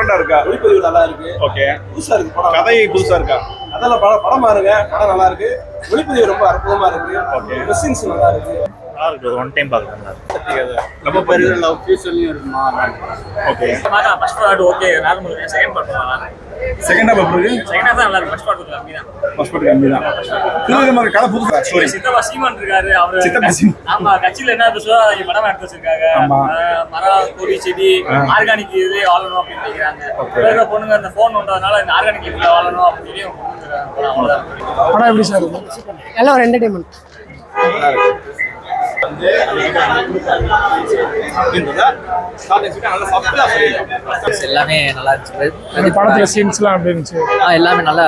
டிஃபரெண்டா இருக்கா? ஒளிப்பதிவு நல்லா இருக்கு. ஓகே. புதுசா இருக்கு படம். கதை புதுசா இருக்கா? அதெல்லாம் படம் பாருங்க. படம் நல்லா இருக்கு. ஒளிப்பதிவு ரொம்ப அற்புதமா இருக்கு. ஓகே. மெஷின்ஸ் நல்லா இருக்கு. நல்லா இருக்கு. ஒன் டைம் பார்க்கலாம். நம்ம பேரு லவ் ஃபியூச்சர்லயும் இருக்குமா? Okay. First part okay. Normal. Second part நல்லா இருக்கு. செகண்ட் ஹாஃப் எப்படி இருக்கு? செகண்ட் ஹாஃப் தான் நல்லா இருக்கு. ஃபர்ஸ்ட் பார்ட் கொஞ்சம் கம்மி தான். ஃபர்ஸ்ட் பார்ட் கம்மி தான். இது மாதிரி கதை புதுசா ஸ்டோரி. சித்தப்பா சீமான் இருக்காரு. அவரு சித்தப்பா சீமான். ஆமா, கட்சியில என்ன பேசுவா இங்க படம் எடுத்து வச்சிருக்காங்க. மரம், கொடி, செடி, ஆர்கானிக் இதுலயே வாழணும் அப்படின்னு நினைக்கிறாங்க. வேற பொண்ணுங்க அந்த போன் வந்ததுனால இந்த ஆர்கானிக் லைஃப்ல வாழணும் அப்படின்னு சொல்லி அவ்வளவுதான். படம் எப்படி சார் இருக்கு? எல்லாம் ஒரு என்டர்டைன்மெண்ட். எல்லாமே நல்லா இருந்துச்சு. படத்துல சீன்ஸ்லாம் எப்படி இருந்துச்சு? எல்லாமே நல்லா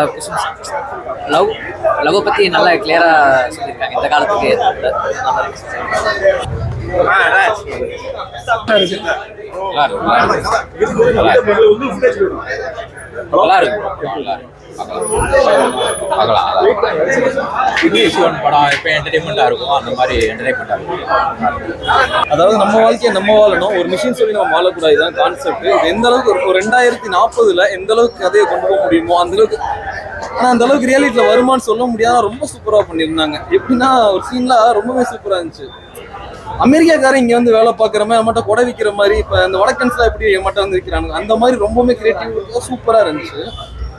லவ் பத்தி நல்லா கிளியரா சொல்லியிருக்காங்க. இந்த காலத்துக்கு நல்லா இருக்கு. படம் எப்போ என்டர்டைன்மெண்டா இருக்கும் அந்த மாதிரி என்டர்டைன்மெண்டா இருக்கும். அதாவது நம்ம வாழ்க்கையை நம்ம வாழணும், ஒரு மிஷின் சொல்லி நம்ம வாழக்கூடாது. இதுதான் கான்செப்ட். இது எந்த அளவுக்கு ஒரு 2040 எந்த அளவுக்கு கதையை கொண்டு போக முடியுமோ அந்த அளவுக்கு. ஆனால் அந்த அளவுக்கு ரியாலிட்டியில் வருமானு சொல்ல முடியாத ரொம்ப சூப்பராக பண்ணியிருந்தாங்க. எப்படின்னா ஒரு சீன்லாம் ரொம்பவே சூப்பராக இருந்துச்சு. அமெரிக்காக்காரன் இங்கே வந்து வேலை பார்க்குற மாதிரி நம்மகிட்ட கொடை விற்கிற மாதிரி, இப்போ இந்த வடக்கன்ஸ்லாம் எப்படி நம்மகிட்ட வந்து விற்கிறாங்க அந்த மாதிரி ரொம்பவே கிரியேட்டிவ் சூப்பராக இருந்துச்சு.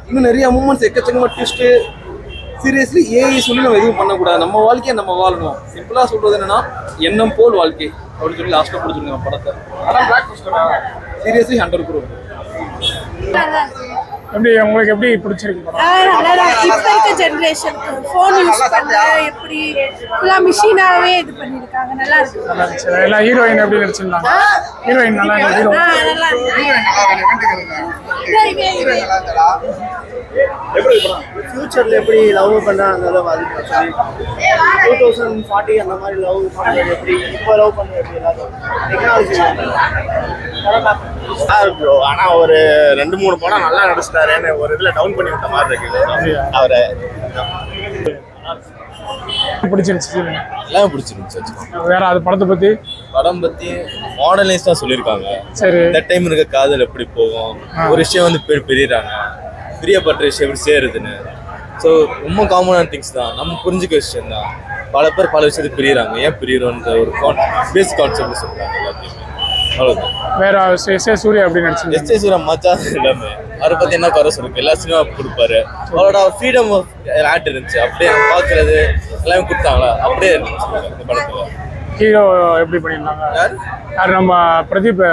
இன்னும் நிறைய மூமெண்ட்ஸ் எக்கச்சக்கமாக ட்விஸ்ட்டு. சீரியஸ்லி ஏஐ சொல்லி நம்ம எதுவும் பண்ணக்கூடாது. நம்ம வாழ்க்கையை நம்ம வாழணும். சிம்பிளாக சொல்கிறது என்னன்னா எண்ணம் போல் வாழ்க்கை அப்படின்னு சொல்லி லாஸ்ட்டாக பிடிச்சிருக்காங்க படத்தை. Seriously 100 crore. எப்படி உங்களுக்கு எப்படி பிடிச்சிருக்கு? இப்போ இருக்க ஜென்ரேஷனுக்கு ஃபோன் யூஸ் பண்ண எப்படி ஃபுல்லாக மிஷினாகவே இது பண்ணியிருக்காங்க. நல்லா இருக்கு. எல்லாம் ஹீரோயின் எப்படி நடிச்சிருந்தாங்க? ஹீரோயின் நல்லா இருக்கு. ஃபியூச்சர்ல எப்படி லவ் பண்ணாங்க 2040 அந்த மாதிரி லவ் பண்ணுறது எப்படி, இப்போ லவ் பண்ணுறது எப்படி எல்லாரும் டெக்னாலஜி ப்ரோ. ஆனால் ஒரு 2-3 படம் நல்லா நடிச்சிட்டாருன்னு ஒரு இதில் டவுன் பண்ணி விட்ட மாதிரி இருக்குது அவரை. பிடிச்சிருச்சு. எல்லாம் பிடிச்சிருந்துச்சு. வேற அது படம் பத்தி மாடர்னைஸ்டாக சொல்லியிருக்காங்க. சரி, இந்த டைம் இருக்க காதல் எப்படி போகும், ஒரு விஷயம் வந்து பிரியறாங்க, பிரியப்பட்ட விஷயம் எப்படி சேருதுன்னு. ஸோ ரொம்ப காமனான திங்ஸ் தான், நம்ம புரிஞ்சுக்க விஷயம் தான். பல பேர் பல விஷயத்துக்கு பிரியறாங்க. ஏன் பிரியறோன்ற ஒரு பேசிக் கான்செப்ட் சொல்றாங்க எல்லாத்தையுமே. அவ்வளோதான். வேற சூர்யா எப்படி நடிச்சு? சூர்யா மச்சா எல்லாமே அவரை பற்றி என்ன குறை சொல்லுங்க. எல்லா சினிமா கொடுப்பாரு. அவரோட ஃப்ரீடம் ஆஃப் ஆக்ட் இருந்துச்சு. அப்படியே பார்க்கறது எல்லாமே கொடுத்தாங்களா அப்படியே இருந்துச்சு இந்த படத்தில். ஹீரோ எப்படி பண்ணியிருந்தாங்க? யார் நம்ம பிரதீப்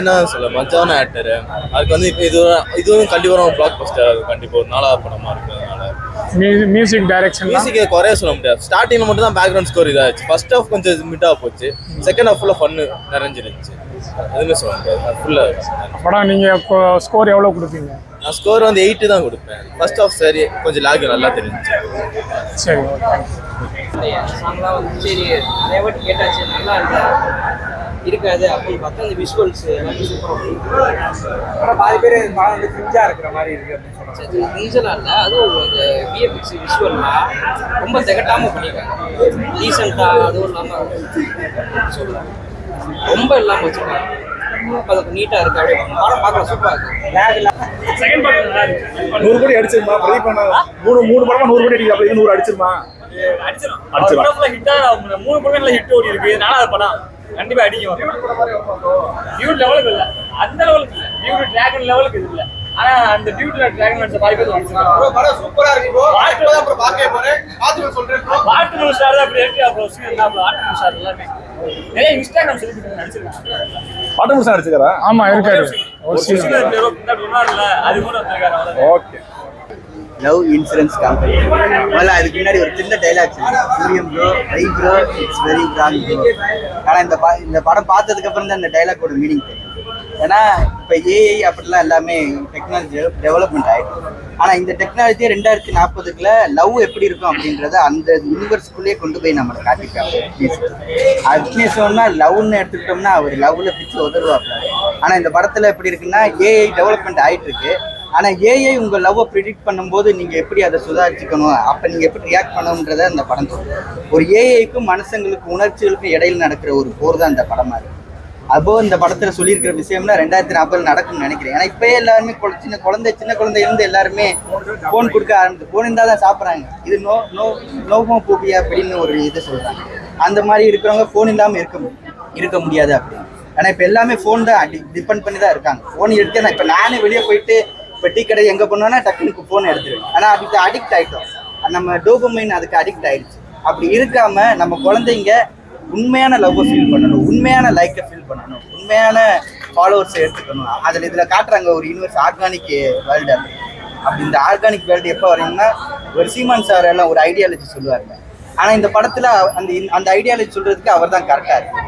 என்ன சொல்ல மச்சான ஆக்டர். அதுக்கு வந்து இப்போ இதுவும் கண்டிப்பாக ஒரு பிளாக் பஸ்டர். அது கண்டிப்பாக ஒரு 4வது படமா இருக்கு. அதனால மியூசிக் டைரக்ஷன் குறைய சொல்ல முடியாது. ஸ்டார்டிங்ல மட்டும் தான் பேக்ரவுண்ட் ஸ்கோர் இதாச்சு. ஃபர்ஸ்ட் ஹாஃப் கொஞ்சம் மிட்டாக போச்சு. செகண்ட் ஹாஃப் ஃபுல்லாக ஃபன்னு நிறைஞ்சிருந்துச்சு. எதுவுமே சொல்ல முடியாது. ஃபுல்லாக படம் நீங்கள் இப்போ ஸ்கோர் எவ்வளோ கொடுப்பீங்க? நான் ஸ்கோர் வந்து 8 தான் கொடுப்பேன். ஃபர்ஸ்ட் ஹாஃப் சரி கொஞ்சம் லாக் நல்லா தெரிஞ்சிச்சு. சரி, சாங்லாம் வந்து சரி நிறைய வாட்டி கேட்டாச்சு, நல்லா இருக்காது அப்படின்னு பார்த்தா அந்த விஷுவல்ஸ் எல்லாமே சூப்பராக. ஆனால் பாதி பேர் படம் வந்து ஃப்ரிஞ்சாக இருக்கிற மாதிரி இருக்குது அப்படின்னு சொல்கிறாங்க. ரீசனாக இல்லை, அதுவும் அந்த விஎஃப்எக்ஸ் விஷுவல்லாம் ரொம்ப திகட்டாமல் பண்ணியிருக்காங்க. ரீசெண்டாக அதுவும் இல்லாமல் சொல்லலாம் ரொம்ப இல்லாமல் வச்சுருக்காங்க. அது நீட்டாக இருக்குது. அப்படியே படம் பார்க்கலாம் சூப்பராக இருக்குது. செகண்ட் பார்ட் நல்லா இருக்கு. 100 கோடி அடிச்சிருமா? பிரதீப் மூணு படமா 100 கோடி அடிக்கும். அப்படி 100 அடிச்சிருமா? அடிச்சிடும். 3 படங்கள்ல ஹிட் ஓடி இருக்கு. 4வது படம் கண்டிப்பா அடிக்கும். டியூட் லெவலுக்கு இல்ல, அந்த லெவலுக்கு இல்ல. டியூட் டிராகன் லெவலுக்கு இல்ல. ஆனா அந்த டியூட்ல டிராகன் அடிச்ச பாதி பேர் அடிச்சிருக்காங்க. படம் சூப்பரா இருக்கு ப்ரோ. அப்புறம் பார்க்க போறேன். பாத்து சொல்றேன் ப்ரோ. பாட்டு ஸ்டார் தான் அப்படி இருக்கு. அப்புறம் சீனா பாட்டு ஸ்டார் எல்லாமே நிறைய இன்ஸ்டாகிராம் செலிபிரிட்டி நடிச்சிருக்காங்க. பாட்டு முழுசா நடிச்சிருக்காரா? ஆமா இருக்காரு. ஒரு சில பேரோ இந்த டொனால்ட்ல அது கூட வந்திருக்காரு. ஓகே. லவ் இன்சூரன்ஸ் கம்பெனி முதல்ல அதுக்கு முன்னாடி ஒரு சின்ன டைலாக் சூரியம் bro I bro it's very wrong bro. ஆனால் இந்த படம் பார்த்ததுக்கு அப்புறம் தான் இந்த டைலாக்கோட மீனிங் தெரியும். ஏன்னா இப்போ ஏஐ அப்படிலாம் எல்லாமே டெக்னாலஜி டெவலப்மெண்ட் ஆகிடும். ஆனால் இந்த டெக்னாலஜியை 2040 லவ் எப்படி இருக்கும் அப்படின்றத அந்த யூனிவர்ஸ்குள்ளேயே கொண்டு போய் நம்மளை காட்டிட்டாங்க. அக்னேஷ் சொன்னால் லவ்னு எடுத்துக்கிட்டோம்னா அவர் லவ்வில் பிச்சு உதருவாங்க. ஆனால் இந்த படத்தில் எப்படி இருக்குன்னா ஏஐ டெவலப்மெண்ட் ஆகிட்டு இருக்கு. ஆனால் ஏஐ உங்கள் லவ்வை ப்ரிடிக்ட் பண்ணும்போது நீங்கள் எப்படி அதை சுதாரிச்சுக்கணும், அப்போ நீங்கள் எப்படி ரியாக்ட் பண்ணணுன்றதை அந்த படம் சொல்லுது. ஒரு ஏஐக்கும் மனுஷங்களுக்கும் உணர்ச்சிகளுக்கும் இடையில் நடக்கிற ஒரு போர் தான் இந்த படமாக இருக்குது. அப்போ இந்த படத்துல சொல்லியிருக்கிற விஷயம்னா 2040 நடக்கும்னு நினைக்கிறேன். ஏன்னா இப்பயே எல்லாருமே சின்ன குழந்தை இருந்து எல்லாருமே ஃபோன் கொடுக்க ஆரம்பிச்சு, ஃபோன் இருந்தால் தான் சாப்பிட்றாங்க. இது நோமோபோபியா அப்படின்னு ஒரு இது சொல்றாங்க. அந்த மாதிரி இருக்கிறவங்க ஃபோன் இல்லாமல் இருக்க முடியாது அப்படின்னு. ஏன்னா இப்போ எல்லாமே ஃபோன் தான் டிபெண்ட் பண்ணி தான் இருக்காங்க. ஃபோன் எடுத்து இப்போ நானே வெளியே போயிட்டு இப்போ டீ கடை எங்கே போனோன்னா டக்குனுக்கு ஃபோன் எடுத்துருவேன். ஆனால் அதுக்கு அடிக்ட் ஆகிட்டோம். நம்ம டோபமைன் அதுக்கு அடிக்ட் ஆகிடுச்சு. அப்படி இருக்காம நம்ம குழந்தைங்க உண்மையான லவ்வை ஃபீல் பண்ணணும், உண்மையான லைக்கை ஃபீல் பண்ணணும், உண்மையான ஃபாலோவர்ஸை எடுத்துக்கணும். இதில் காட்டுறாங்க ஒரு யூனிவர்ஸ் ஆர்கானிக் வேர்ல்டு. அப்படி இந்த ஆர்கானிக் வேர்ல்டு எப்போ வரையும்னா ஒரு சீமான் சார் எல்லாம் ஒரு ஐடியாலஜி சொல்லுவாங்க. ஆனால் இந்த படத்தில் அந்த ஐடியாலஜி சொல்றதுக்கு அவர் தான் கரெக்டாக இருக்கு.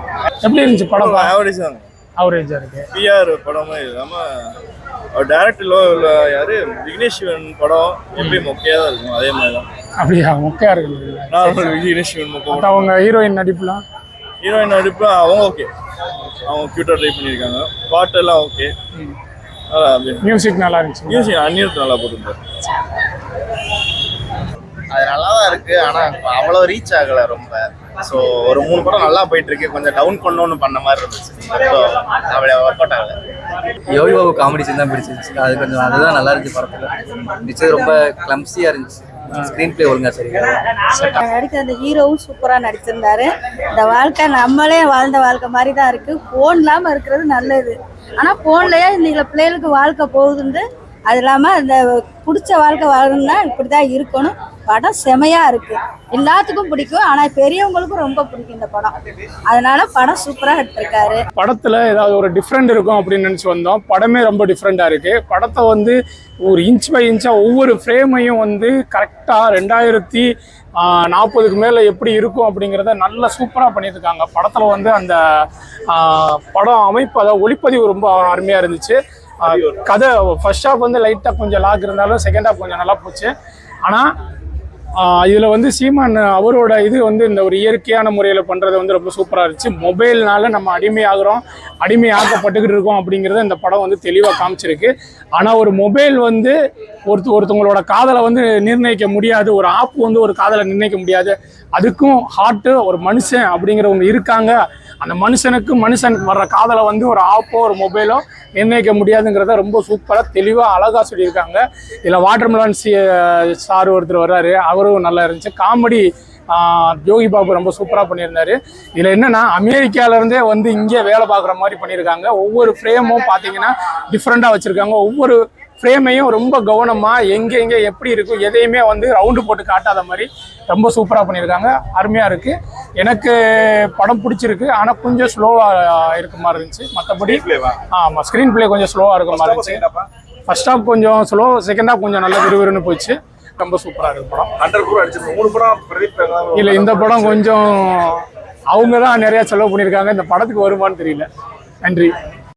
எப்படி இருந்துச்சு படம்? ஆவரேஜ் தான், ஆவரேஜா இருக்கு. பிஆர் படமே இல்லாமல் டேரக்டர்லோ இல்லை யாரு விக்னேஷ் சிவன் படம் எப்படி மொக்கையாக தான் இருக்கும். அதே மாதிரி தான். அப்படியா? மொக்கையா இருக்கு. நார்மல் விக்னேஷ் சிவன் மொக்க. அவங்க ஹீரோயின் நடிப்புலாம் நடிப்பு அவங்க ஓகே, அவங்க க்யூட்டாக ட்ரை பண்ணியிருக்காங்க. பாட்டெல்லாம் ஓகே. மியூசிக் நல்லா இருந்துச்சு. மியூசிக் அந்நியத்து நல்லா போட்டுருந்தார். அது நல்லா தான் இருக்கு, ஆனால் அவ்வளோ ரீச் ஆகலை ரொம்ப. ஸோ ஒரு 3 படம் நல்லா போயிட்டு இருக்கு, கொஞ்சம் டவுன் பண்ணணும்னு பண்ண மாதிரி இருந்துச்சு. ஸோ அவ்வளோ ஒர்க் அவுட் ஆகலை. யோகி பாபு காமெடி சீன் தான் பிடிச்சிருந்துச்சு. அது கொஞ்சம் அதுதான் நல்லா இருந்துச்சு படத்தில். பிடிச்சது ரொம்ப கிளம்ஸியாக இருந்துச்சு. ஸ்க்ரீன் பிளே ஒழுங்கா சரிங்க. நடித்த அந்த ஹீரோவும் சூப்பராக நடிச்சிருந்தாரு. இந்த வாழ்க்கை நம்மளே வாழ்ந்த வாழ்க்கை மாதிரி தான் இருக்கு. ஃபோன் இல்லாமல் இருக்கிறது நல்லது. ஆனால் ஃபோன்லயே இன்னைக்கு பிள்ளைகளுக்கு வாழ்க்கை போகுதுன்னு, அது இல்லாமல் அந்த பிடிச்ச வாழ்க்கை வாழணும்னா இப்படி தான் இருக்கணும். படம் செமையாக இருக்குது, எல்லாத்துக்கும் பிடிக்கும். ஆனால் பெரியவங்களுக்கும் ரொம்ப பிடிக்கும் இந்த படம். அதனால படம் சூப்பராக எடுத்திருக்காரு. படத்தில் ஏதாவது ஒரு டிஃப்ரெண்ட் இருக்கும் அப்படின்னு நினச்சி வந்தோம். படமே ரொம்ப டிஃப்ரெண்ட்டாக இருக்குது. படத்தை வந்து ஒரு இன்ச் பை இன்ச்சாக ஒவ்வொரு ஃப்ரேமையும் வந்து கரெக்டாக 2040க்கு மேலே எப்படி இருக்கும் அப்படிங்கிறத நல்லா சூப்பராக பண்ணியிருக்காங்க. படத்தில் வந்து அந்த படம் அமைப்பு, அதாவது ஒளிப்பதிவு ரொம்ப அருமையாக இருந்துச்சு. கதை ஃபர்ஸ்ட் ஹாஃப் வந்து லைட்டாக கொஞ்சம் லாக் இருந்தாலும் செகண்ட் ஹாஃப் கொஞ்சம் நல்லா போச்சு. ஆனால் இதில் வந்து சீமான் அவரோட இது வந்து இந்த ஒரு இயற்கையான முறையில் பண்ணுறது வந்து ரொம்ப சூப்பராக இருந்துச்சு. மொபைல்னால நம்ம அடிமையாக்கப்பட்டுக்கிட்டு இருக்கோம் அப்படிங்கிறத இந்த படம் வந்து தெளிவாக காமிச்சிருக்கு. ஆனால் ஒரு மொபைல் வந்து ஒருத்தவங்களோட காதலை வந்து நிர்ணயிக்க முடியாது, ஒரு ஆப் வந்து ஒரு காதலை நிர்ணயிக்க முடியாது. அதுக்கும் ஹார்ட்டு ஒரு மனுஷன் அப்படிங்கிறவங்க இருக்காங்க. அந்த மனுஷன் வர்ற காதலை வந்து ஒரு ஆப்போ ஒரு மொபைலோ நிர்ணயிக்க முடியாதுங்கிறத ரொம்ப சூப்பராக தெளிவாக அழகாக சொல்லியிருக்காங்க. இதில் வாட்டர்மெலன் சார் ஒருத்தர் வர்றாரு, அவரும் நல்லா இருந்துச்சு. காமெடி யோகி பாபு ரொம்ப சூப்பராக பண்ணியிருந்தாரு. இதில் என்னென்னா அமெரிக்காவிலேருந்தே வந்து இங்கே வேலை பார்க்குற மாதிரி பண்ணியிருக்காங்க. ஒவ்வொரு ஃப்ரேமும் பார்த்தீங்கன்னா டிஃப்ரெண்ட்டாக வச்சுருக்காங்க. ஒவ்வொரு ஃப்ரேமையும் ரொம்ப கவனமாக எங்கே எப்படி இருக்கும் எதையுமே வந்து ரவுண்டு போட்டு காட்டாத மாதிரி ரொம்ப சூப்பராக பண்ணியிருக்காங்க. அருமையாக இருக்குது. எனக்கு படம் பிடிச்சிருக்கு. ஆனால் கொஞ்சம் ஸ்லோவாக இருக்க மாதிரி இருந்துச்சு. மற்றபடி ஆமாம், ஸ்க்ரீன் பிளே கொஞ்சம் ஸ்லோவாக இருக்க மாதிரி இருந்துச்சு. ஃபர்ஸ்ட் ஹாஃப் கொஞ்சம் ஸ்லோ, செகண்ட் ஹாஃப் கொஞ்சம் நல்லா விறுவிறுன்னு போயிடுச்சு. ரொம்ப சூப்பராக இருக்கு படம். 3 படம் இல்லை, இந்த படம் கொஞ்சம் அவங்க தான் நிறையா செலவு பண்ணியிருக்காங்க. இந்த படத்துக்கு வருமானு தெரியல. நன்றி.